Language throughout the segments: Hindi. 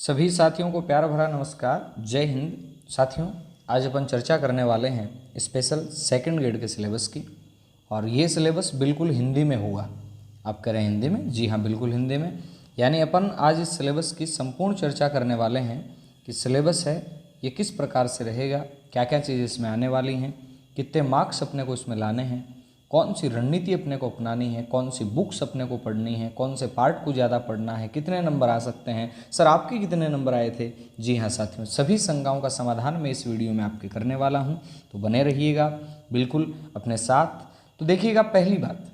सभी साथियों को प्यार भरा नमस्कार। जय हिंद। साथियों, आज अपन चर्चा करने वाले हैं स्पेशल सेकंड ग्रेड के सिलेबस की। और ये सिलेबस बिल्कुल हिंदी में होगा। आप कह रहे हैं हिंदी में? जी हाँ, बिल्कुल हिंदी में। यानी अपन आज इस सिलेबस की संपूर्ण चर्चा करने वाले हैं कि सिलेबस है ये किस प्रकार से रहेगा, क्या क्या चीज़ें इसमें आने वाली हैं, कितने मार्क्स अपने को इसमें लाने हैं, कौन सी रणनीति अपने को अपनानी है, कौन सी बुक्स अपने को पढ़नी है, कौन से पार्ट को ज़्यादा पढ़ना है, कितने नंबर आ सकते हैं। सर आपके कितने नंबर आए थे? जी हाँ साथियों, सभी शंकाओं का समाधान मैं इस वीडियो में आपके करने वाला हूँ, तो बने रहिएगा बिल्कुल अपने साथ। तो देखिएगा, पहली बात,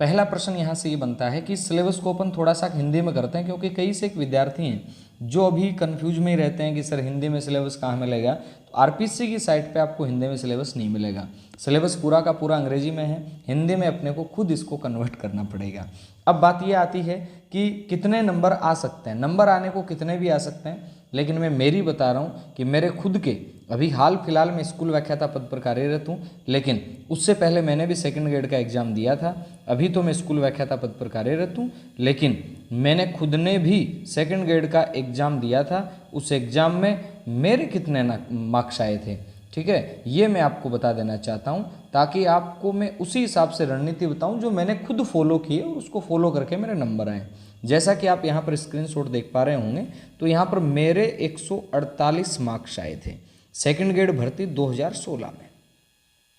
पहला प्रश्न यहाँ से ये बनता है कि सिलेबस को अपन थोड़ा सा हिंदी में करते हैं, क्योंकि कई से एक विद्यार्थी हैं जो अभी कंफ्यूज में ही रहते हैं कि सर हिंदी में सिलेबस कहाँ मिलेगा। तो आरपीसी की साइट पे आपको हिंदी में सिलेबस नहीं मिलेगा। सिलेबस पूरा का पूरा अंग्रेजी में है, हिंदी में अपने को खुद इसको कन्वर्ट करना पड़ेगा। अब बात ये आती है कि कितने नंबर आ सकते हैं। नंबर आने को कितने भी आ सकते हैं, लेकिन मैं मेरी बता रहा हूँ कि मेरे खुद के अभी हाल फिलहाल में स्कूल व्याख्याता पद पर कार्यरत हूँ, लेकिन उससे पहले मैंने भी सेकंड ग्रेड का एग्ज़ाम दिया था। अभी तो मैं स्कूल व्याख्याता पद पर कार्यरत हूँ, लेकिन मैंने खुद ने भी सेकंड ग्रेड का एग्ज़ाम दिया था। उस एग्ज़ाम में मेरे कितने मार्क्स आए थे, ठीक है, ये मैं आपको बता देना चाहता हूँ, ताकि आपको मैं उसी हिसाब से रणनीति बताऊँ जो मैंने खुद फॉलो की है और उसको फॉलो करके मेरे नंबर आए। जैसा कि आप यहाँ पर स्क्रीनशॉट देख पा रहे होंगे, तो यहाँ पर मेरे 148 मार्क्स आए थे सेकंड ग्रेड भर्ती 2016 में।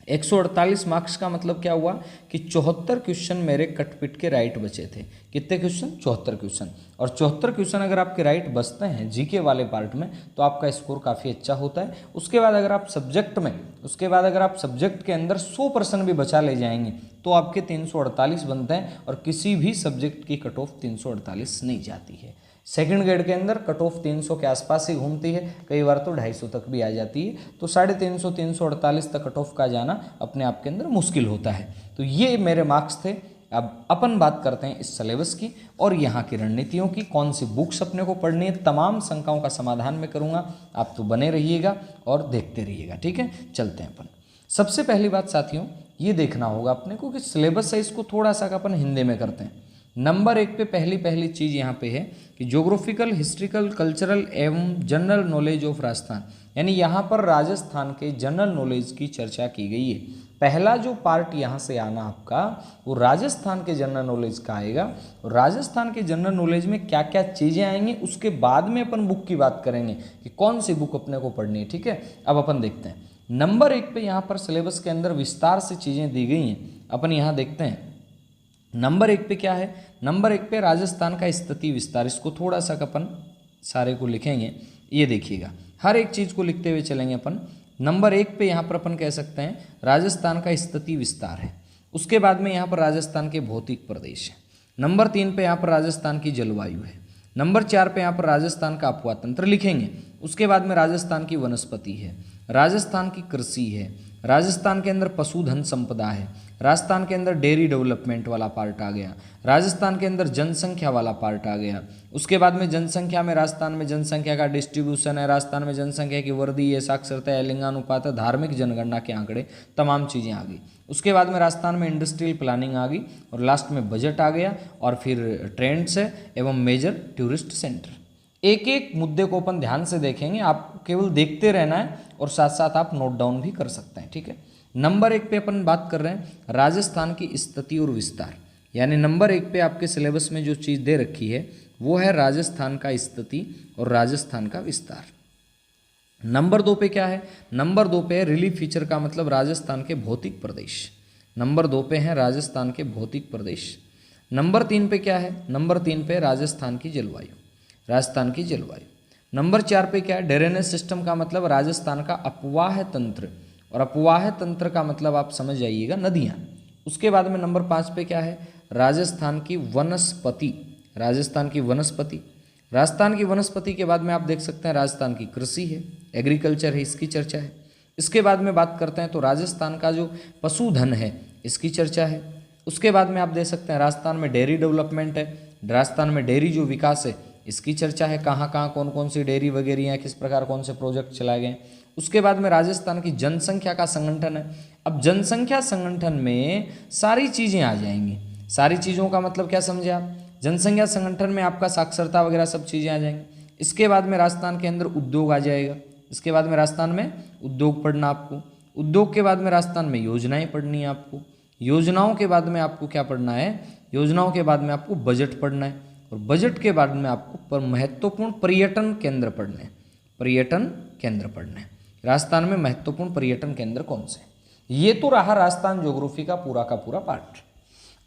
148 मार्क्स का मतलब क्या हुआ कि 74 क्वेश्चन मेरे कटपिट के राइट बचे थे। कितने क्वेश्चन? 74 क्वेश्चन। और 74 क्वेश्चन अगर आपके राइट बचते हैं जीके वाले पार्ट में, तो आपका स्कोर काफ़ी अच्छा होता है। उसके बाद अगर आप सब्जेक्ट के अंदर 100% भी बचा ले जाएंगे, तो आपके 348 बनते हैं, और किसी भी सब्जेक्ट की कट ऑफ 348 नहीं जाती है। सेकंड ग्रेड के अंदर कट ऑफ 300 के आसपास ही घूमती है, कई बार तो 250 तक भी आ जाती है। तो 350 348 तक कट ऑफ का जाना अपने आप के अंदर मुश्किल होता है। तो ये मेरे मार्क्स थे। अब अपन बात करते हैं इस सिलेबस की और यहाँ की रणनीतियों की, कौन सी बुक्स अपने को पढ़नी है। तमाम शंकाओं का समाधान मैं करूँगा, आप तो बने रहिएगा और देखते रहिएगा, ठीक है। चलते हैं अपन। सबसे पहली बात साथियों, ये देखना होगा अपने को कि सिलेबस है इसको थोड़ा सा अपन हिंदी में करते हैं। नंबर 1 पे पहली चीज़ यहाँ पे है कि ज्योग्राफिकल, हिस्ट्रिकल, कल्चरल एवं जनरल नॉलेज ऑफ राजस्थान, यानी यहाँ पर राजस्थान के जनरल नॉलेज की चर्चा की गई है। पहला जो पार्ट यहाँ से आना आपका, वो राजस्थान के जनरल नॉलेज का आएगा। और राजस्थान के जनरल नॉलेज में क्या क्या चीज़ें आएंगी, उसके बाद में अपन बुक की बात करेंगे कि कौन सी बुक अपने को पढ़नी है, ठीक है। अब अपन देखते हैं नंबर 1 पे यहाँ पर सिलेबस के अंदर विस्तार से चीज़ें दी गई हैं। अपन यहाँ देखते हैं नंबर 1 पे क्या है। नंबर 1 पे राजस्थान का स्थिति विस्तार, इसको थोड़ा सा अपन सारे को लिखेंगे। ये देखिएगा, हर एक चीज़ को लिखते हुए चलेंगे अपन। नंबर 1 पे यहाँ पर अपन कह सकते हैं राजस्थान का स्थिति विस्तार है। उसके बाद में यहाँ पर राजस्थान के भौतिक प्रदेश है। नंबर 3 पे यहाँ पर राजस्थान की जलवायु है। नंबर 4 पे यहाँ पर राजस्थान का अपवाह तंत्र लिखेंगे। उसके बाद में राजस्थान की वनस्पति है, राजस्थान की कृषि है, राजस्थान के अंदर पशुधन संपदा है, राजस्थान के अंदर डेयरी डेवलपमेंट वाला पार्ट आ गया, राजस्थान के अंदर जनसंख्या वाला पार्ट आ गया। उसके बाद में जनसंख्या में राजस्थान में जनसंख्या का डिस्ट्रीब्यूशन है, राजस्थान में जनसंख्या की वर्दी है, साक्षरता है, लिंगानुपात है, धार्मिक जनगणना के आंकड़े, तमाम चीज़ें आ गई। उसके बाद में राजस्थान में इंडस्ट्रियल प्लानिंग आ गई, और लास्ट में बजट आ गया, और फिर ट्रेंड्स है एवं मेजर टूरिस्ट सेंटर। एक एक मुद्दे को अपन ध्यान से देखेंगे, आपको केवल देखते रहना है और साथ साथ आप नोट डाउन भी कर सकते हैं, ठीक है। नंबर 1 पे अपन बात कर रहे हैं राजस्थान की स्थिति और विस्तार, यानी नंबर 1 पे आपके सिलेबस में जो चीज़ दे रखी है वो है राजस्थान का स्थिति और राजस्थान का विस्तार। नंबर 2 पे क्या है? नंबर 2 पे है रिलीफ फीचर, का मतलब राजस्थान के भौतिक प्रदेश। नंबर 2 पे है राजस्थान के भौतिक प्रदेश। नंबर 3 पे क्या है? नंबर 3 पे राजस्थान की जलवायु, राजस्थान की जलवायु। नंबर 4 पे क्या है? ड्रेनेज सिस्टम, का मतलब राजस्थान का अपवाह तंत्र, और अपवाह तंत्र का मतलब आप समझ जाइएगा नदियाँ। उसके बाद में नंबर 5 पे क्या है? राजस्थान की वनस्पति, राजस्थान की वनस्पति। राजस्थान की वनस्पति के बाद में आप देख सकते हैं राजस्थान की कृषि है, एग्रीकल्चर है, इसकी चर्चा है। इसके बाद में बात करते हैं तो राजस्थान का जो पशुधन है इसकी चर्चा है। उसके बाद में आप देख सकते हैं राजस्थान में डेयरी डेवलपमेंट है, राजस्थान में डेयरी जो विकास है इसकी चर्चा है, कहाँ कहाँ कौन कौन सी डेयरी वगैरह हैं, किस प्रकार कौन से प्रोजेक्ट चलाए गए। उसके बाद में राजस्थान की जनसंख्या का संगठन है। अब जनसंख्या संगठन में सारी चीज़ें आ जाएंगी। सारी चीज़ों का मतलब क्या समझे आप? जनसंख्या संगठन में आपका साक्षरता वगैरह सब चीज़ें आ जाएंगी। इसके बाद में राजस्थान के अंदर उद्योग आ जाएगा। इसके बाद में राजस्थान में उद्योग पढ़ना आपको। उद्योग के बाद में राजस्थान में योजनाएं पढ़नी है आपको। योजनाओं के बाद में आपको क्या पढ़ना है, योजनाओं के बाद में आपको बजट पढ़ना है। और बजट के बाद में आपको महत्वपूर्ण पर्यटन केंद्र पढ़ने हैं। पर्यटन केंद्र पढ़ने हैं। राजस्थान में महत्वपूर्ण पर्यटन केंद्र कौन से? ये तो रहा राजस्थान ज्योग्राफी का पूरा पार्ट।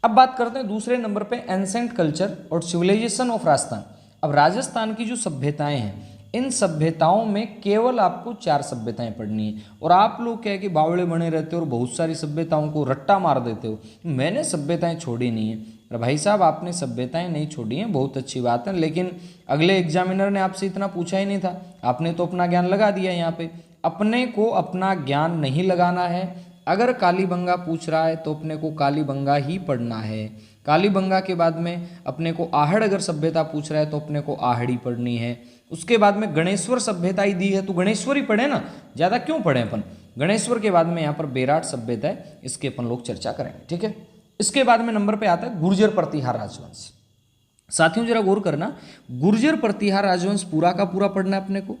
अब बात करते हैं दूसरे नंबर पे एंसेंट कल्चर और सिविलाइजेशन ऑफ राजस्थान। अब राजस्थान की जो सभ्यताएं हैं, इन सभ्यताओं में केवल आपको 4 सभ्यताएं पढ़नी है। और आप लोग क्या है कि बावड़े बने रहते हो और बहुत सारी सभ्यताओं को रट्टा मार देते हो, मैंने सभ्यताएं छोड़ी नहीं है। अरे भाई साहब, आपने सभ्यताएं नहीं छोड़ी हैं, बहुत अच्छी बात है, लेकिन अगले एग्जामिनर ने आपसे इतना पूछा ही नहीं था। आपने तो अपना ज्ञान लगा दिया यहाँ पे। अपने को अपना ज्ञान नहीं लगाना है। अगर कालीबंगा पूछ रहा है तो अपने को कालीबंगा ही पढ़ना है। कालीबंगा के बाद में अपने को आहड़ अगर सभ्यता पूछ रहा है तो अपने को आहड़ी पढ़नी है। उसके बाद में गणेश्वर सभ्यता ही दी है तो गणेश्वर ही पढ़े ना, ज़्यादा क्यों पढ़े अपन। गणेश्वर के बाद में यहाँ पर बेराट सभ्यता है, इसके अपन लोग चर्चा करेंगे, ठीक है। इसके बाद में नंबर पे आता है गुर्जर प्रतिहार राजवंश। साथियों जरा गौर करना, गुर्जर प्रतिहार राजवंश पूरा का पूरा पढ़ना है अपने को।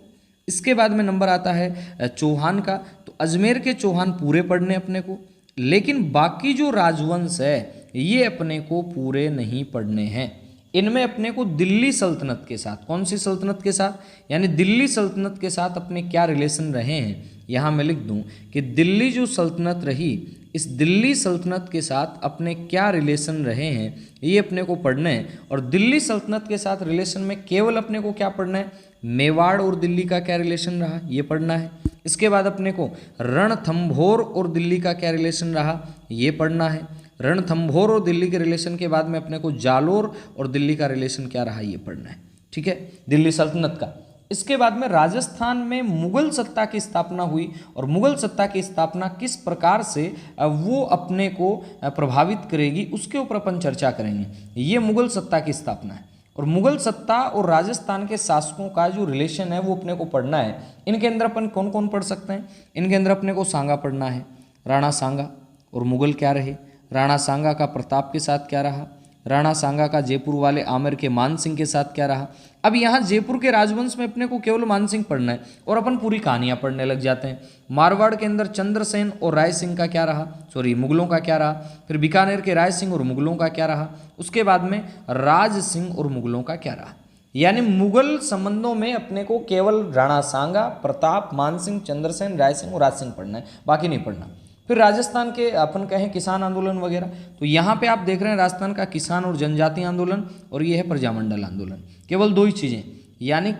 इसके बाद में नंबर आता है चौहान का, तो अजमेर के चौहान पूरे पढ़ने अपने को। लेकिन बाकी जो राजवंश है ये अपने को पूरे नहीं पढ़ने हैं। इनमें अपने को दिल्ली सल्तनत के साथ, कौन सी सल्तनत के साथ, यानी दिल्ली सल्तनत के साथ अपने क्या रिलेशन रहे हैं, यहाँ मैं लिख दूँ कि दिल्ली जो सल्तनत रही, इस दिल्ली सल्तनत के साथ अपने क्या रिलेशन रहे हैं ये अपने को पढ़ना है। और दिल्ली सल्तनत के साथ रिलेशन में केवल अपने को क्या पढ़ना है, मेवाड़ और दिल्ली का क्या रिलेशन रहा ये पढ़ना है। इसके बाद अपने को रणथंभौर और दिल्ली का क्या रिलेशन रहा ये पढ़ना है। रणथंभौर और दिल्ली के रिलेशन के बाद में अपने को जालोर और दिल्ली का रिलेशन क्या रहा ये पढ़ना है, ठीक है, दिल्ली सल्तनत का। इसके बाद में राजस्थान में मुगल सत्ता की स्थापना हुई और मुगल सत्ता की स्थापना किस प्रकार से वो अपने को प्रभावित करेगी उसके ऊपर अपन चर्चा करेंगे। ये मुगल सत्ता की स्थापना है और मुगल सत्ता और राजस्थान के शासकों का जो रिलेशन है वो अपने को पढ़ना है। इनके अंदर अपन कौन कौन पढ़ सकते हैं, इनके अंदर अपने को सांगा पढ़ना है, राणा सांगा और मुगल क्या रहे, राणा सांगा का प्रताप के साथ क्या रहा, राणा सांगा का जयपुर वाले आमेर के मान सिंह के साथ क्या रहा। अब यहाँ जयपुर के राजवंश में अपने को केवल मान सिंह पढ़ना है और अपन पूरी कहानियाँ पढ़ने लग जाते हैं। मारवाड़ के अंदर चंद्रसेन और राय सिंह का क्या रहा, मुगलों का क्या रहा। फिर बीकानेर के राय सिंह और मुगलों का क्या रहा। उसके बाद में राज सिंह और मुगलों का क्या रहा। यानी मुगल संबंधों में अपने को केवल राणा सांगा, प्रताप, मान सिंह, चंद्रसेन, राय सिंह और राज सिंह पढ़ना है, बाकी नहीं पढ़ना। फिर राजस्थान के अपन कहें किसान आंदोलन वगैरह, तो यहाँ पे आप देख रहे हैं राजस्थान का किसान और जनजाति आंदोलन और ये है प्रजामंडल आंदोलन। केवल 2 ही चीज़ें, यानी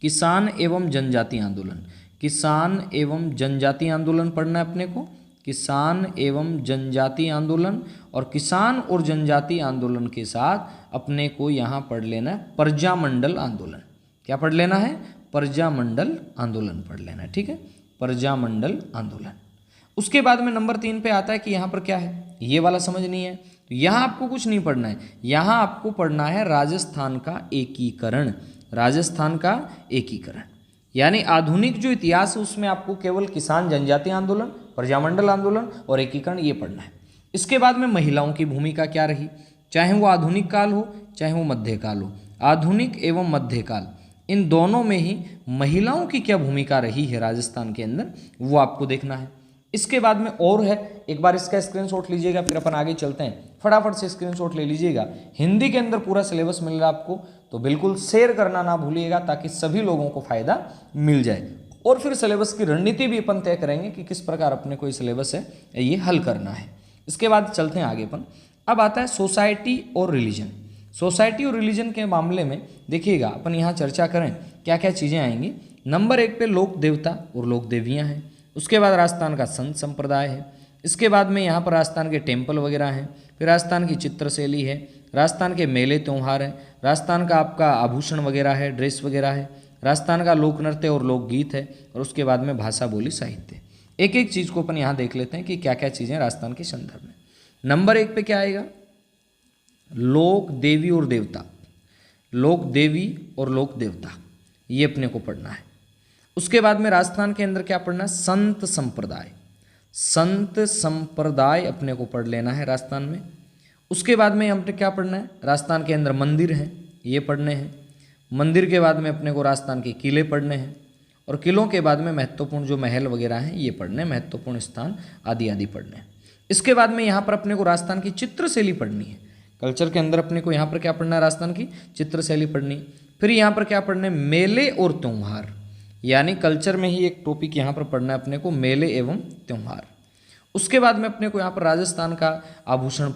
किसान एवं जनजाति आंदोलन, किसान एवं जनजाति आंदोलन पढ़ना है अपने को, किसान एवं जनजाति आंदोलन। और किसान और जनजाति आंदोलन के साथ अपने को यहाँ पढ़ लेना है प्रजामंडल आंदोलन। क्या पढ़ लेना है, प्रजामंडल आंदोलन पढ़ लेना है, ठीक है, प्रजामंडल आंदोलन। उसके बाद में नंबर 3 पे आता है कि यहाँ पर क्या है, ये वाला समझ नहीं है तो यहाँ आपको कुछ नहीं पढ़ना है। यहाँ आपको पढ़ना है राजस्थान का एकीकरण, राजस्थान का एकीकरण। यानी आधुनिक जो इतिहास है उसमें आपको केवल किसान जनजाति आंदोलन, प्रजामंडल आंदोलन और एकीकरण ये पढ़ना है। इसके बाद में महिलाओं की भूमिका क्या रही, चाहे वो आधुनिक काल हो चाहे वो मध्यकाल हो, आधुनिक एवं मध्यकाल इन दोनों में ही महिलाओं की क्या भूमिका रही है राजस्थान के अंदर वो आपको देखना है। इसके बाद में और है, एक बार इसका स्क्रीनशॉट लीजिएगा फिर अपन आगे चलते हैं। फटाफट से स्क्रीनशॉट ले लीजिएगा। हिंदी के अंदर पूरा सिलेबस मिल रहा है आपको, तो बिल्कुल शेयर करना ना भूलिएगा ताकि सभी लोगों को फायदा मिल जाए। और फिर सिलेबस की रणनीति भी अपन तय करेंगे कि किस प्रकार अपने को ये सिलेबस है ये हल करना है। इसके बाद चलते हैं आगे अपन। अब आता है सोसाइटी और रिलीजन। सोसाइटी और रिलीजन के मामले में देखिएगा अपन यहाँ चर्चा करें क्या क्या चीज़ें आएंगी। नंबर 1 पे लोक देवता और लोक देवियाँ हैं। उसके बाद राजस्थान का संत संप्रदाय है। इसके बाद में यहाँ पर राजस्थान के टेम्पल वगैरह हैं। फिर राजस्थान की चित्रशैली है, राजस्थान के मेले त्यौहार हैं, राजस्थान का आपका आभूषण वगैरह है, ड्रेस वगैरह है, राजस्थान का लोक नृत्य और लोकगीत है, और उसके बाद में भाषा बोली साहित्य। एक एक चीज़ को अपन यहाँ देख लेते हैं कि क्या क्या चीज़ें राजस्थान के संदर्भ में। नंबर 1 पे क्या आएगा, लोक देवी और देवता, लोक देवी और लोक देवता, ये अपने को पढ़ना है। उसके बाद में राजस्थान के अंदर क्या पढ़ना है, संत संप्रदाय, संत संप्रदाय अपने को पढ़ लेना है राजस्थान में। उसके बाद में हमने क्या पढ़ना है, राजस्थान के अंदर मंदिर हैं ये पढ़ने हैं। मंदिर के बाद में अपने को राजस्थान के किले पढ़ने हैं, और किलों के बाद में महत्वपूर्ण जो महल वगैरह हैं ये पढ़ने, महत्वपूर्ण स्थान आदि आदि पढ़ने। इसके बाद में यहाँ पर अपने को राजस्थान की चित्रशैली पढ़नी है। कल्चर के अंदर अपने को यहाँ पर क्या पढ़ना है, राजस्थान की चित्रशैली पढ़नी। फिर यहाँ पर क्या पढ़ना है, मेले और त्यौहार, यानी कल्चर में ही एक टॉपिक यहाँ पर पढ़ना है अपने को, मेले एवं त्यौहार। उसके बाद में अपने को यहाँ पर राजस्थान का आभूषण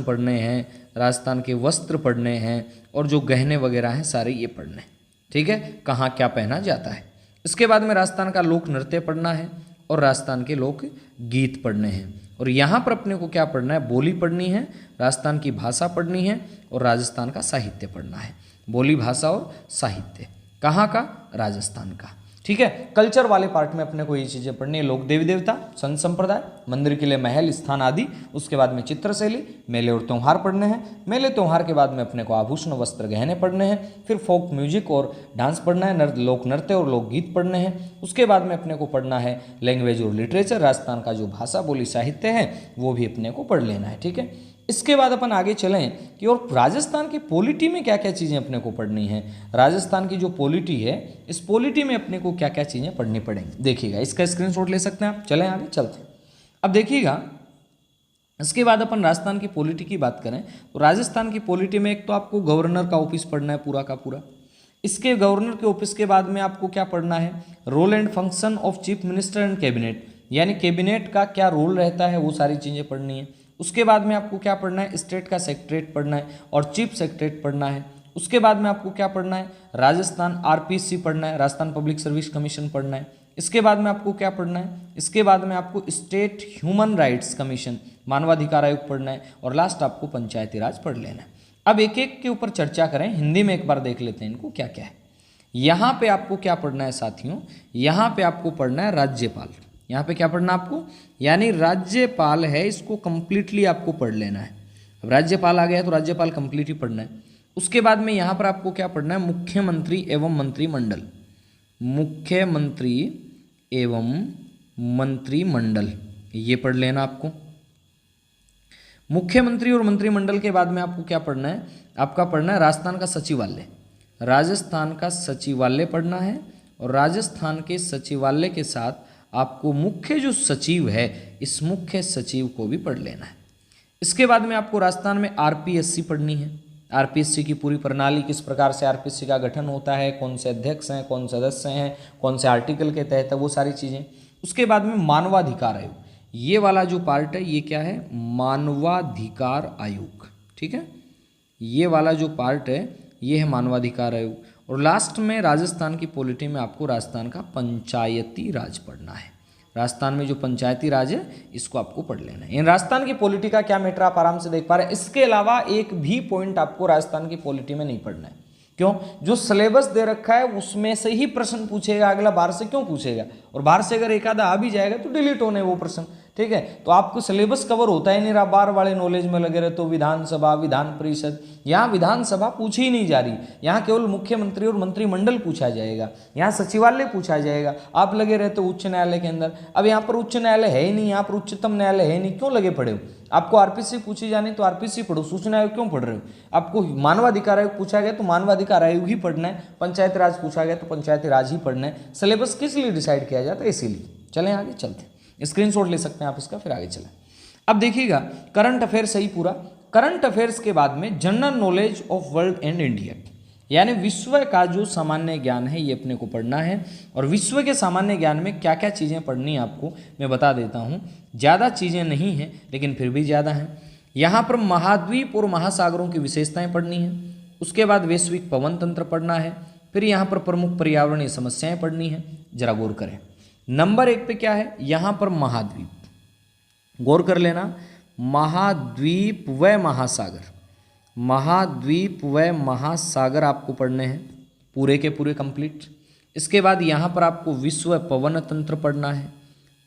पढ़ने हैं, राजस्थान के वस्त्र पढ़ने हैं, और जो गहने वगैरह हैं सारे ये पढ़ने, ठीक है, कहाँ क्या पहना जाता है। इसके बाद में राजस्थान का लोक नृत्य पढ़ना है, और राजस्थान के लोक गीत पढ़ने हैं। और यहाँ पर अपने को क्या पढ़ना है, बोली पढ़नी है, राजस्थान की भाषा पढ़नी है, और राजस्थान का साहित्य पढ़ना है। बोली, भाषा और साहित्य कहाँ का, राजस्थान का, ठीक है। कल्चर वाले पार्ट में अपने को ये चीज़ें पढ़नी है, लोक देवी देवता, संत संप्रदाय, मंदिर किले महल स्थान आदि। उसके बाद में चित्रशैली, मेले और त्यौहार पढ़ने हैं। मेले त्यौहार के बाद में अपने को आभूषण वस्त्र गहने पढ़ने हैं। फिर फोक म्यूजिक और डांस पढ़ना है, लोक नृत्य और लोकगीत पढ़ने हैं। उसके बाद में अपने को पढ़ना है लैंग्वेज और लिटरेचर, राजस्थान का जो भाषा बोली साहित्य है वो भी अपने को पढ़ लेना है, ठीक है। इसके बाद अपन आगे चलें कि और राजस्थान की पॉलिटी में क्या क्या चीज़ें अपने को पढ़नी है। राजस्थान की जो पॉलिटी है, इस पॉलिटी में अपने को क्या क्या चीज़ें पढ़नी पड़ेंगी, देखिएगा। इसका स्क्रीनशॉट ले सकते हैं आप। चलें आगे चलते हैं। अब देखिएगा, इसके बाद अपन राजस्थान की पॉलिटी की बात करें तो राजस्थान की पॉलिटी में एक तो आपको गवर्नर का ऑफिस पढ़ना है पूरा का पूरा। इसके गवर्नर के ऑफिस के बाद में आपको क्या पढ़ना है, role and function of chief minister and cabinet, यानी कैबिनेट का क्या रोल रहता है वो सारी चीज़ें पढ़नी है। उसके बाद में आपको क्या पढ़ना है, स्टेट का सेक्रेटरीट पढ़ना है और चीफ सेक्रेटरीट पढ़ना है। उसके बाद में आपको क्या पढ़ना है, राजस्थान आरपीएससी पढ़ना है, राजस्थान पब्लिक सर्विस कमीशन पढ़ना है। इसके बाद में आपको क्या पढ़ना है, इसके बाद में आपको स्टेट ह्यूमन राइट्स कमीशन, मानवाधिकार आयोग पढ़ना है, और लास्ट आपको पंचायती राज पढ़ लेना है। अब एक एक के ऊपर चर्चा करें, हिंदी में एक बार देख लेते हैं इनको क्या क्या है। यहाँ पे आपको क्या पढ़ना है साथियों, यहाँ पे आपको पढ़ना है राज्यपाल। यहाँ पे क्या पढ़ना आपको, यानी राज्यपाल है, इसको कंप्लीटली आपको पढ़ लेना है। अब राज्यपाल आ गया तो राज्यपाल कंप्लीटली पढ़ना है। उसके बाद में यहाँ पर आपको क्या पढ़ना है, मुख्यमंत्री एवं मंत्रिमंडल, मुख्यमंत्री एवं मंत्रिमंडल, ये पढ़ लेना आपको। मुख्यमंत्री और मंत्रिमंडल के बाद में आपको क्या पढ़ना है, आपका पढ़ना है राजस्थान का सचिवालय, राजस्थान का सचिवालय पढ़ना है। और राजस्थान के सचिवालय के साथ आपको मुख्य जो सचिव है, इस मुख्य सचिव को भी पढ़ लेना है। इसके बाद में आपको राजस्थान में आरपीएससी पढ़नी है, आरपीएससी की पूरी प्रणाली, किस प्रकार से आरपीएससी का गठन होता है, कौन से अध्यक्ष हैं, कौन सदस्य हैं, कौन से आर्टिकल के तहत है, वो सारी चीज़ें। उसके बाद में मानवाधिकार आयोग, ये वाला जो पार्ट है ये क्या है, मानवाधिकार आयोग, ठीक है, ये वाला जो पार्ट है ये है मानवाधिकार आयोग। और लास्ट में राजस्थान की पॉलिटी में आपको राजस्थान का पंचायती राज पढ़ना है। राजस्थान में जो पंचायती राज है इसको आपको पढ़ लेना है। इन राजस्थान की पॉलिटी का क्या मैटर आप आराम से देख पा रहे हैं। इसके अलावा एक भी पॉइंट आपको राजस्थान की पॉलिटी में नहीं पढ़ना है। क्यों, जो सिलेबस दे रखा है उसमें से ही प्रश्न पूछेगा, अगला बाहर से क्यों पूछेगा। और बाहर से अगर एक आधा आ भी जाएगा तो डिलीट होने वो प्रश्न, ठीक है। तो आपको सिलेबस कवर होता ही नहीं रहा, बार वाले नॉलेज में लगे रहे। तो विधानसभा, विधान परिषद, यहाँ विधानसभा पूछी ही नहीं जा रही, यहाँ केवल मुख्यमंत्री और मंत्रिमंडल पूछा जाएगा, यहाँ सचिवालय पूछा जाएगा। आप लगे रहते उच्च न्यायालय के अंदर, अब यहाँ पर उच्च न्यायालय है ही नहीं, यहाँ पर उच्चतम न्यायालय है नहीं, क्यों लगे पड़े हो। आपको आरपीसी पूछी जानी तो आरपीसी पढ़ो, सूचना आयोग क्यों पढ़ रहे हो। आपको मानवाधिकार आयोग पूछा गया तो मानवाधिकार आयोग ही पढ़ना है, पंचायत राज पूछा गया तो पंचायती राज ही पढ़ना है। सिलेबस किस लिए डिसाइड किया जाता है, इसीलिए। चलें आगे चलते हैं, स्क्रीनशॉट ले सकते हैं आप इसका, फिर आगे चलें। अब देखिएगा, करंट अफेयर्स सही पूरा। करंट अफेयर्स के बाद में general knowledge of world and India, यानी विश्व का जो सामान्य ज्ञान है ये अपने को पढ़ना है। और विश्व के सामान्य ज्ञान में क्या क्या चीज़ें पढ़नी है आपको मैं बता देता हूँ। ज़्यादा चीज़ें नहीं हैं लेकिन फिर भी ज़्यादा हैं। यहाँ पर महाद्वीप और महासागरों की विशेषताएं पढ़नी है। उसके बाद वैश्विक पवन तंत्र पढ़ना है। फिर यहाँ पर प्रमुख पर्यावरणीय समस्याएं पढ़नी है। जरा गौर करें, नंबर 1 पे क्या है, यहाँ पर महाद्वीप, गौर कर लेना, महाद्वीप व महासागर, महाद्वीप व महासागर आपको पढ़ने हैं पूरे के पूरे कंप्लीट। इसके बाद यहाँ पर आपको विश्व पवन तंत्र पढ़ना है,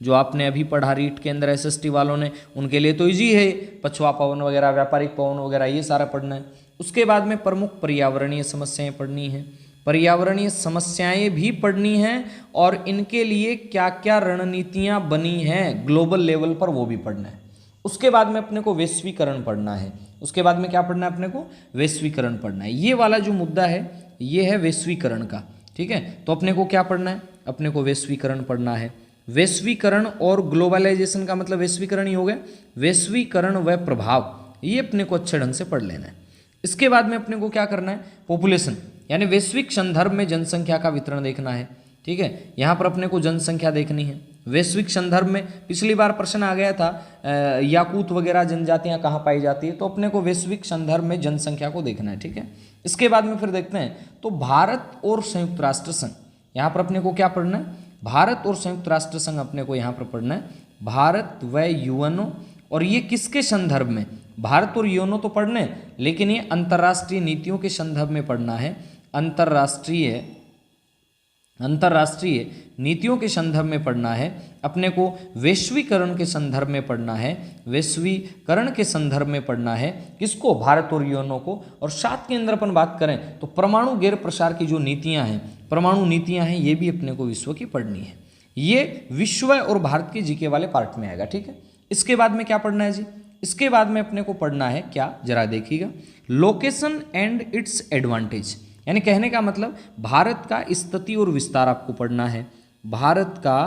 जो आपने अभी पढ़ा रीट के अंदर एसएसटी वालों ने, उनके लिए तो इजी है, पछुआ पवन वगैरह, व्यापारिक पवन वगैरह, ये सारा पढ़ना है। उसके बाद में प्रमुख पर्यावरणीय समस्याएं पढ़नी है, पर्यावरणीय समस्याएं भी पढ़नी हैं और इनके लिए क्या क्या रणनीतियां बनी हैं ग्लोबल लेवल पर वो भी पढ़ना है। उसके बाद में अपने को वैश्वीकरण पढ़ना है। उसके बाद में क्या पढ़ना है अपने को? वैश्वीकरण पढ़ना है। ये वाला जो मुद्दा है ये है वैश्वीकरण का, ठीक है। तो अपने को क्या पढ़ना है? अपने को वैश्वीकरण पढ़ना है। वैश्वीकरण और ग्लोबलाइजेशन का मतलब वैश्वीकरण ही हो गया, वैश्वीकरण व प्रभाव, ये अपने को अच्छे ढंग से पढ़ लेना है। इसके बाद में अपने को क्या करना है? पॉपुलेशन यानी वैश्विक संदर्भ में जनसंख्या का वितरण देखना है, ठीक है। यहाँ पर अपने को जनसंख्या देखनी है वैश्विक संदर्भ में। पिछली बार प्रश्न आ गया था याकूत वगैरह जनजातियाँ कहाँ पाई जाती है, तो अपने को वैश्विक संदर्भ में जनसंख्या को देखना है, ठीक है। इसके बाद में फिर देखते हैं तो भारत और संयुक्त राष्ट्र संघ, यहाँ पर अपने को क्या पढ़ना है? भारत और संयुक्त राष्ट्र संघ अपने को यहाँ पर पढ़ना है, भारत व यूएनओ। और ये किसके संदर्भ में? भारत और यूएनओ तो पढ़ने, लेकिन ये अंतर्राष्ट्रीय नीतियों के संदर्भ में पढ़ना है, अंतर्राष्ट्रीय नीतियों के संदर्भ में पढ़ना है। अपने को वैश्वीकरण के संदर्भ में पढ़ना है, वैश्वीकरण के संदर्भ में पढ़ना है किसको? भारत और यूएनओ को। और साथ के अंदर अपन बात करें तो परमाणु गैर प्रसार की जो नीतियां हैं, परमाणु नीतियां हैं, ये भी अपने को विश्व की पढ़नी है। ये विश्व और भारत के जीके वाले पार्ट में आएगा, ठीक है। इसके बाद में क्या पढ़ना है जी? इसके बाद में अपने को पढ़ना है क्या, जरा देखिएगा, लोकेशन एंड इट्स एडवांटेज, यानी कहने का मतलब भारत का स्थिति और विस्तार आपको पढ़ना है। भारत का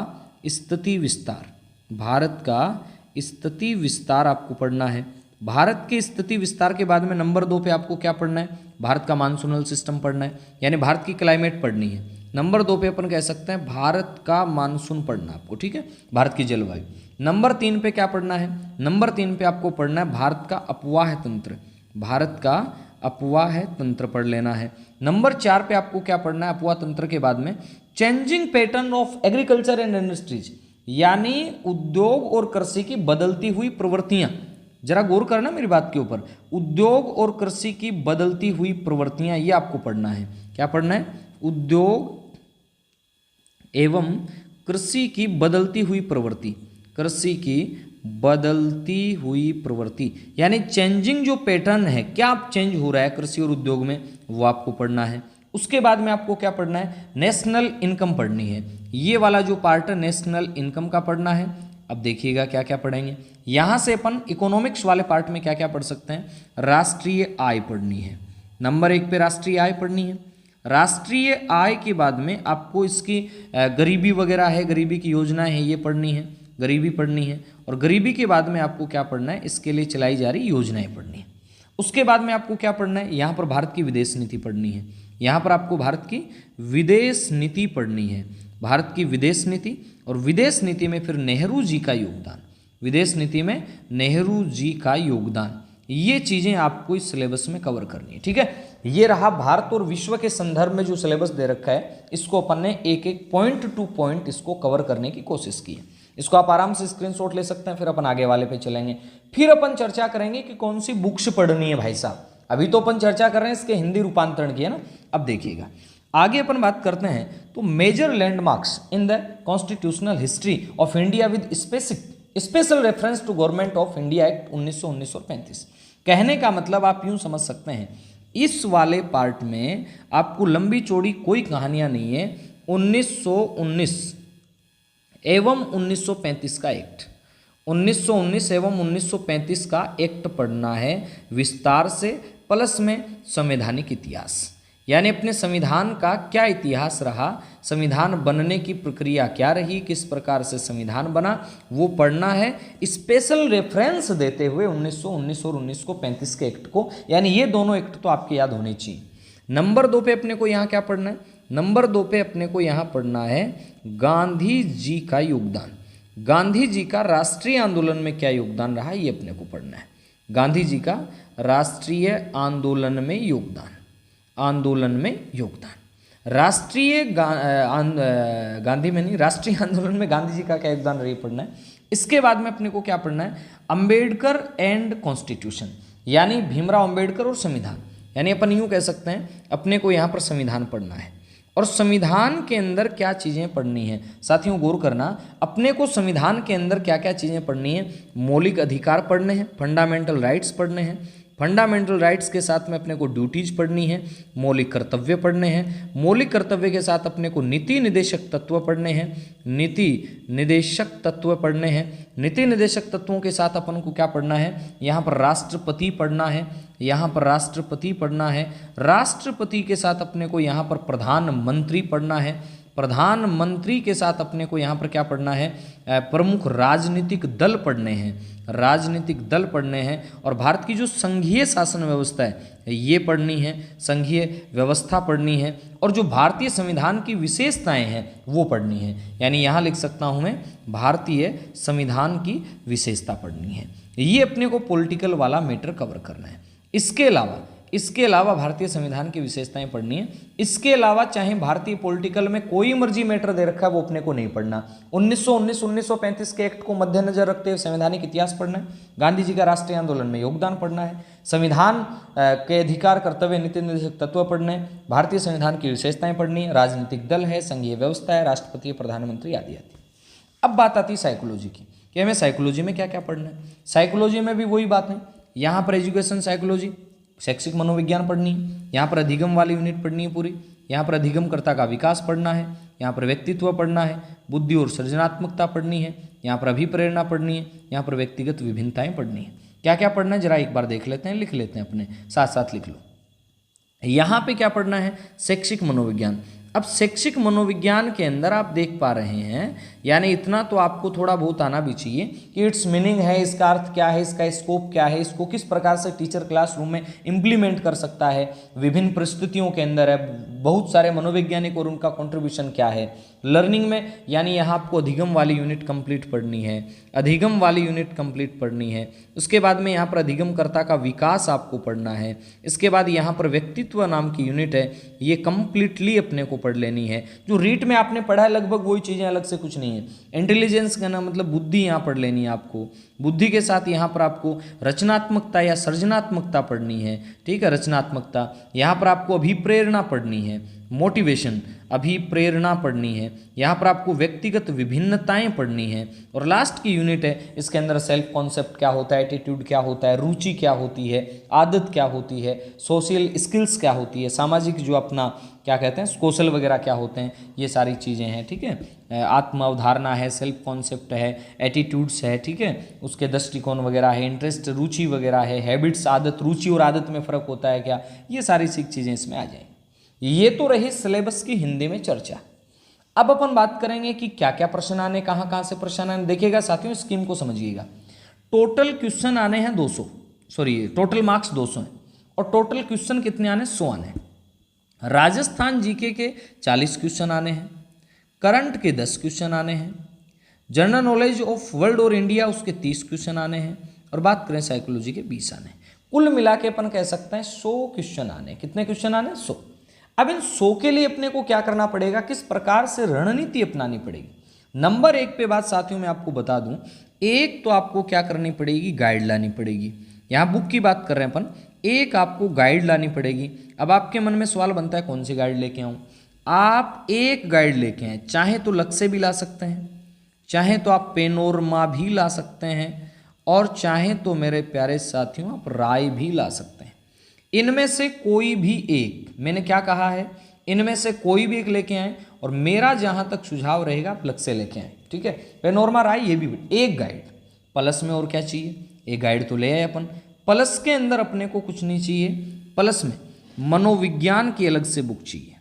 स्थिति विस्तार, भारत का स्थिति विस्तार आपको पढ़ना है। भारत के स्थिति विस्तार के बाद में नंबर 2 पे आपको क्या पढ़ना है? भारत का मानसूनल सिस्टम पढ़ना है, यानी भारत की क्लाइमेट पढ़नी है। नंबर 2 पे अपन कह सकते हैं भारत का मानसून पढ़ना आपको, ठीक है, भारत की जलवायु। नंबर 3 पे क्या पढ़ना है? नंबर 3 पे आपको पढ़ना है भारत का अपवाह तंत्र, भारत का अपवाह तंत्र पढ़ लेना है। नंबर 4 पे आपको क्या पढ़ना है? अपवाह तंत्र के बाद में changing pattern of agriculture and industries, यानी उद्योग और कृषि की बदलती हुई प्रवृत्तियां। जरा गौर करना मेरी बात के ऊपर, उद्योग और कृषि की बदलती हुई प्रवृत्तियां, ये आपको पढ़ना है। क्या पढ़ना है? उद्योग एवं कृषि की बदलती हुई प्रवृत्ति, कृषि की बदलती हुई प्रवृत्ति, यानी चेंजिंग जो पैटर्न है, क्या चेंज हो रहा है कृषि और उद्योग में, वो आपको पढ़ना है। उसके बाद में आपको क्या पढ़ना है? नेशनल इनकम पढ़नी है। ये वाला जो पार्ट है नेशनल इनकम का पढ़ना है। अब देखिएगा क्या क्या पढ़ेंगे। यहाँ से अपन इकोनॉमिक्स वाले पार्ट में क्या क्या पढ़ सकते हैं? राष्ट्रीय आय पढ़नी है, नंबर 1 पे राष्ट्रीय आय पढ़नी है। राष्ट्रीय आय के बाद में आपको इसकी गरीबी वगैरह है, गरीबी की योजना है, ये पढ़नी है, गरीबी पढ़नी है। और गरीबी के बाद में आपको क्या पढ़ना है? इसके लिए चलाई जा रही योजनाएं पढ़नी है। उसके बाद में आपको क्या पढ़ना है? यहाँ पर भारत की विदेश नीति पढ़नी है, यहाँ पर आपको भारत की विदेश नीति पढ़नी है, भारत की विदेश नीति। और विदेश नीति में फिर नेहरू जी का योगदान, विदेश नीति में नेहरू जी का योगदान, ये चीज़ें आपको इस सिलेबस में कवर करनी है, ठीक है। ये रहा भारत और विश्व के संदर्भ में जो सिलेबस दे रखा है, इसको अपन ने एक एक पॉइंट टू पॉइंट इसको कवर करने की कोशिश की है। इसको आप आराम से स्क्रीनशॉट ले सकते हैं, फिर अपन आगे वाले पे चलेंगे। फिर अपन चर्चा करेंगे कि कौन सी बुक्स पढ़नी है भाई साहब। अभी तो अपन चर्चा कर रहे हैं इसके हिंदी रूपांतरण की, है ना। अब देखिएगा आगे अपन बात करते हैं तो major landmarks in the constitutional history of India with special reference to government of India act 1919 और 35। कहने का मतलब आप यूं समझ सकते हैं, इस वाले पार्ट में आपको लंबी चौड़ी कोई कहानियां नहीं है। 1919 एवं 1935 का एक्ट, 1919 एवं 1935 का एक्ट पढ़ना है विस्तार से, प्लस में संवैधानिक इतिहास, यानी अपने संविधान का क्या इतिहास रहा, संविधान बनने की प्रक्रिया क्या रही, किस प्रकार से संविधान बना, वो पढ़ना है स्पेशल रेफरेंस देते हुए 1919 और 1935 के एक्ट को। यानी ये दोनों एक्ट तो आपके याद होने चाहिए। नंबर 2 पे अपने को यहाँ क्या पढ़ना है? नंबर 2 पे अपने को यहाँ पढ़ना है गांधी जी का योगदान, गांधी जी का राष्ट्रीय आंदोलन में क्या योगदान रहा, ये अपने को पढ़ना है। गांधी जी का राष्ट्रीय आंदोलन में योगदान, आंदोलन में योगदान, राष्ट्रीय गांधी में नहीं, राष्ट्रीय आंदोलन में गांधी जी का क्या योगदान रही, पढ़ना है। इसके बाद में अपने को क्या पढ़ना है? अंबेडकर एंड कॉन्स्टिट्यूशन, यानी भीमराव अंबेडकर और संविधान, यानी अपन यूँ कह सकते हैं अपने को यहाँ पर संविधान पढ़ना है। और संविधान के अंदर क्या चीज़ें पढ़नी है साथियों, गौर करना, अपने को संविधान के अंदर क्या क्या चीज़ें पढ़नी है। मौलिक अधिकार पढ़ने हैं, फंडामेंटल राइट्स पढ़ने हैं, फंडामेंटल राइट्स के साथ में अपने को ड्यूटीज पढ़नी है, मौलिक कर्तव्य पढ़ने हैं, मौलिक कर्तव्य के साथ अपने को नीति निदेशक तत्व पढ़ने हैं, नीति निदेशक तत्व पढ़ने हैं। नीति निदेशक तत्वों के साथ अपन को क्या पढ़ना है, यहाँ पर राष्ट्रपति पढ़ना है, यहाँ पर राष्ट्रपति पढ़ना है। राष्ट्रपति के साथ अपने को यहाँ पर प्रधानमंत्री पढ़ना है। प्रधानमंत्री के साथ अपने को यहाँ पर क्या पढ़ना है, प्रमुख राजनीतिक दल पढ़ने हैं, राजनीतिक दल पढ़ने हैं। और भारत की जो संघीय शासन व्यवस्था है ये पढ़नी है, संघीय व्यवस्था पढ़नी है। और जो भारतीय संविधान की विशेषताएं हैं वो पढ़नी है, यानी यहाँ लिख सकता हूँ मैं भारतीय संविधान की विशेषता पढ़नी है। ये अपने को पॉलिटिकल वाला मैटर कवर करना है। इसके अलावा भारतीय संविधान की विशेषताएं पढ़नी है। इसके अलावा चाहे भारतीय पॉलिटिकल में कोई मर्जी मैटर दे रखा है वो अपने को नहीं पढ़ना। 1919-1935 के एक्ट को मद्देनजर रखते हुए संवैधानिक इतिहास पढ़ना है, गांधी जी का राष्ट्रीय आंदोलन में योगदान पढ़ना है, संविधान के अधिकार कर्तव्य नीति निर्देशक तत्व पढ़ने हैं, भारतीय संविधान की विशेषताएं पढ़नी है, राजनीतिक दल है, संघीय व्यवस्था है, राष्ट्रपति, प्रधानमंत्री आदि आदि। अब बात आती है साइकोलॉजी की कि हमें साइकोलॉजी में क्या क्या पढ़ना है। साइकोलॉजी में भी वही बात है, यहाँ पर एजुकेशन साइकोलॉजी, शैक्षिक मनोविज्ञान पढ़नी है, यहाँ पर अधिगम वाली यूनिट पढ़नी है पूरी, यहाँ पर अधिगमकर्ता का विकास पढ़ना है, यहाँ पर व्यक्तित्व पढ़ना है, बुद्धि और सृजनात्मकता पढ़नी है, यहाँ पर अभिप्रेरणा पढ़नी है, यहाँ पर व्यक्तिगत विभिन्नताएं पढ़नी है। क्या क्या पढ़ना है जरा एक बार देख लेते हैं, लिख लेते हैं, अपने साथ साथ लिख लो। यहाँ पे क्या पढ़ना है, शैक्षिक मनोविज्ञान। अब शैक्षिक मनोविज्ञान के अंदर आप देख पा रहे हैं, यानी इतना तो आपको थोड़ा बहुत आना भी चाहिए कि इट्स मीनिंग है, इसका अर्थ क्या है, इसका स्कोप क्या है, इसको किस प्रकार से टीचर क्लासरूम में इम्प्लीमेंट कर सकता है, विभिन्न परिस्थितियों के अंदर है, बहुत सारे मनोवैज्ञानिक और उनका कंट्रीब्यूशन क्या है लर्निंग में। यानी यहाँ आपको अधिगम वाली यूनिट कंप्लीट पढ़नी है, अधिगम वाली यूनिट कंप्लीट पढ़नी है। उसके बाद में यहाँ पर अधिगमकर्ता का विकास आपको पढ़ना है। इसके बाद यहाँ पर व्यक्तित्व नाम की यूनिट है, ये कंप्लीटली अपने को पढ़ लेनी है। जो रीट में आपने पढ़ा है लगभग वही चीज़ें, अलग से कुछ नहीं है। इंटेलिजेंस का ना मतलब बुद्धि यहाँ पढ़ लेनी है आपको। बुद्धि के साथ यहाँ पर आपको रचनात्मकता या सृजनात्मकता पढ़नी है, ठीक है, रचनात्मकता। यहाँ पर आपको अभिप्रेरणा पढ़नी है, मोटिवेशन, अभिप्रेरणा पढ़नी है। यहाँ पर आपको व्यक्तिगत विभिन्नताएं पढ़नी है। और लास्ट की यूनिट है, इसके अंदर सेल्फ कॉन्सेप्ट क्या होता है, एटीट्यूड क्या होता है, रुचि क्या होती है, आदत क्या होती है, सोशल स्किल्स क्या होती है, सामाजिक जो अपना क्या कहते हैं कौशल वगैरह क्या होते हैं, ये सारी चीज़ें हैं, ठीक है। आत्म अवधारणा है, सेल्फ कॉन्सेप्ट है, एटीट्यूड्स है, ठीक है, उसके दृष्टिकोण वगैरह है, इंटरेस्ट रुचि वगैरह है, हैबिट्स आदत, रुचि और आदत में फ़र्क होता है क्या, ये सारी चीज़ें इसमें आ जाएंगी। ये तो रही सिलेबस की हिंदी में चर्चा। अब अपन बात करेंगे कि क्या क्या प्रश्न आने, कहाँ कहाँ से प्रश्न आने। देखिएगा साथियों, स्कीम को समझिएगा। टोटल क्वेश्चन आने हैं 200, टोटल मार्क्स 200 हैं और टोटल क्वेश्चन कितने आने, 100 आने हैं। राजस्थान जीके के 40 क्वेश्चन आने हैं, करंट के 10 क्वेश्चन आने हैं, जनरल नॉलेज ऑफ वर्ल्ड और इंडिया उसके 30 क्वेश्चन आने हैं, और बात करें साइकोलॉजी के 20 आने हैं। कुल मिला के अपन कह सकते हैं 100 क्वेश्चन आने। कितने क्वेश्चन आने, 100। अब इन 100 के लिए अपने को क्या करना पड़ेगा, किस प्रकार से रणनीति अपनानी पड़ेगी। नंबर 1 पे बात साथियों मैं आपको बता दूं, एक तो आपको क्या करनी पड़ेगी, गाइड लानी पड़ेगी। यहाँ बुक की बात कर रहे हैं अपन, एक आपको गाइड लानी पड़ेगी। अब आपके मन में सवाल बनता है कौन सी गाइड लेके आऊँ। आप एक गाइड लेके आए, चाहे तो लक्ष्य से भी ला सकते हैं, चाहे तो आप पेनोरमा भी ला सकते हैं, और चाहे तो मेरे प्यारे साथियों आप राय भी ला सकते हैं। इनमें से कोई भी एक, मैंने क्या कहा है, इनमें से कोई भी एक लेके आए, और मेरा जहां तक सुझाव रहेगा आप लक्ष्य से लेके आए, ठीक है। पेनोरमा राय ये भी एक गाइड। प्लस में और क्या चाहिए, एक गाइड तो ले आए अपन। प्लस के अंदर अपने को कुछ नहीं चाहिए, प्लस में मनोविज्ञान की अलग से बुक चाहिए।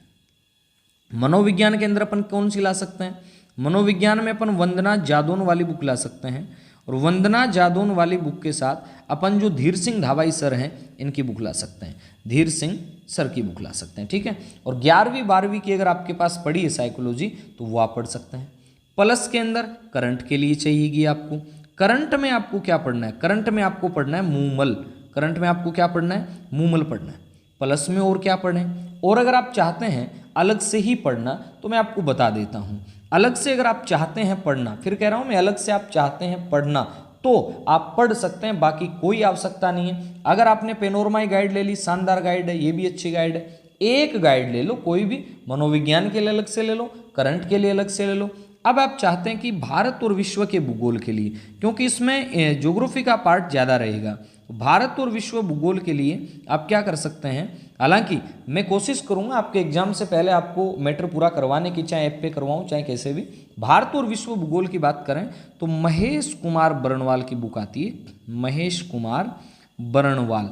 मनोविज्ञान के अंदर अपन कौन सी ला सकते हैं, मनोविज्ञान में अपन वंदना जादौन वाली बुक ला सकते हैं, और वंदना जादौन वाली बुक के साथ अपन जो धीर सिंह धावाई सर हैं इनकी बुक ला सकते हैं, धीर सिंह सर की बुक ला सकते हैं, ठीक है। और 11वीं 12वीं की अगर आपके पास पढ़ी है साइकोलॉजी तो वो आप पढ़ सकते हैं। प्लस के अंदर करंट के लिए चाहिएगी आपको। करंट में आपको क्या पढ़ना है, करंट में आपको पढ़ना है मूमल। करंट में आपको क्या पढ़ना है, मूमल पढ़ना है। प्लस में और क्या पढ़ें, और अगर आप चाहते हैं अलग से ही पढ़ना तो मैं आपको बता देता हूँ। अलग से अगर आप चाहते हैं पढ़ना, फिर कह रहा हूँ मैं, अलग से आप चाहते हैं पढ़ना तो आप पढ़ सकते हैं, बाकी कोई आवश्यकता नहीं है। अगर आपने पेनोरमा गाइड ले ली, शानदार गाइड है, ये भी अच्छी गाइड है। एक गाइड ले लो कोई भी, मनोविज्ञान के लिए अलग से ले लो, करंट के लिए अलग से ले लो। अब आप चाहते हैं कि भारत और विश्व के भूगोल के लिए, क्योंकि इसमें ज्योग्राफी का पार्ट ज़्यादा रहेगा, तो भारत और विश्व भूगोल के लिए आप क्या कर सकते हैं, हालांकि मैं कोशिश करूंगा आपके एग्जाम से पहले आपको मैटर पूरा करवाने की, चाहे ऐप पे करवाऊं चाहे कैसे भी। भारत और विश्व भूगोल की बात करें तो महेश कुमार बर्णवाल की बुक आती है, महेश कुमार बर्णवाल,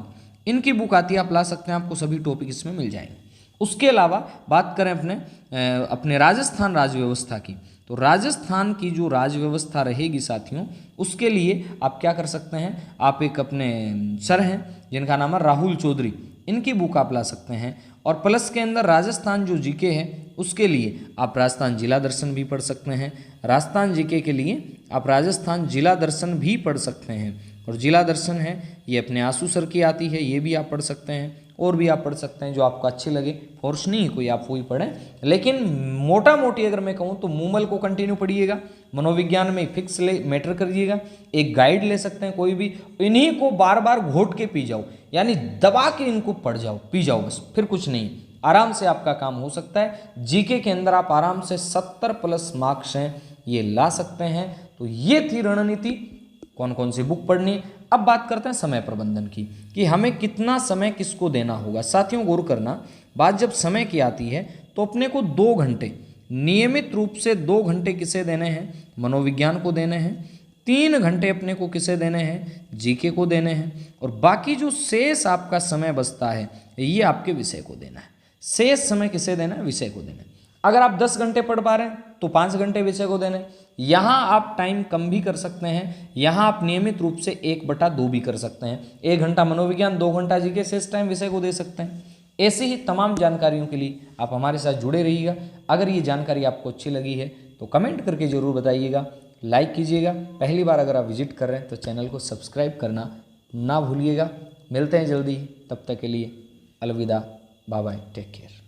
इनकी बुक आती है, आप ला सकते हैं, आपको सभी टॉपिक इसमें मिल जाएंगे। उसके अलावा बात करें अपने राजस्थान राज्य व्यवस्था की, तो राजस्थान की जो राज्य व्यवस्था रहेगी साथियों, उसके लिए आप क्या कर सकते हैं, आप एक अपने सर हैं जिनका नाम है राहुल चौधरी, इनकी बुक आप ला सकते हैं। और प्लस के अंदर राजस्थान जो जीके है उसके लिए आप राजस्थान जिला दर्शन भी पढ़ सकते हैं। राजस्थान जीके के लिए आप राजस्थान जिला दर्शन भी पढ़ सकते हैं, और जिला दर्शन है ये अपने आंसू सर की आती है, ये भी आप पढ़ सकते हैं, और भी आप पढ़ सकते हैं जो आपको अच्छी लगे, फोर्स नहीं है कोई, आप वही पढ़ें। लेकिन मोटा मोटी अगर मैं कहूँ तो मूमल को कंटिन्यू पढ़िएगा, मनोविज्ञान में फिक्स ले मैटर करिएगा, एक गाइड ले सकते हैं कोई भी, इन्हीं को बार बार घोट के पी जाओ, यानी दबा के इनको पढ़ जाओ, पी जाओ बस, फिर कुछ नहीं, आराम से आपका काम हो सकता है। जीके के अंदर आप आराम से 70+ मार्क्स हैं ये ला सकते हैं। तो ये थी रणनीति, कौन कौन सी बुक पढ़नी। अब बात करते हैं समय प्रबंधन की, कि हमें कितना समय किसको देना होगा। साथियों गौर करना, बात जब समय की आती है तो अपने को 2 घंटे नियमित रूप से 2 घंटे किसे देने हैं, मनोविज्ञान को देने हैं, 3 घंटे अपने को किसे देने हैं, जीके को देने हैं, और बाकी जो शेष आपका समय बचता है ये आपके विषय को देना है। शेष समय किसे देना है, विषय को देना है। अगर आप 10 घंटे पढ़ पा रहे हैं तो 5 घंटे विषय को देने। यहाँ आप टाइम कम भी कर सकते हैं, यहाँ आप नियमित रूप से 1/2 भी कर सकते हैं, 1 घंटा मनोविज्ञान, 2 घंटा जीके, शेष टाइम विषय को दे सकते हैं। ऐसे ही तमाम जानकारियों के लिए आप हमारे साथ जुड़े रहिएगा। अगर ये जानकारी आपको अच्छी लगी है तो कमेंट करके ज़रूर बताइएगा, लाइक कीजिएगा। पहली बार अगर आप विजिट कर रहे हैं तो चैनल को सब्सक्राइब करना ना भूलिएगा। मिलते हैं जल्दी, तब तक के लिए अलविदा, बाय बाय, टेक केयर।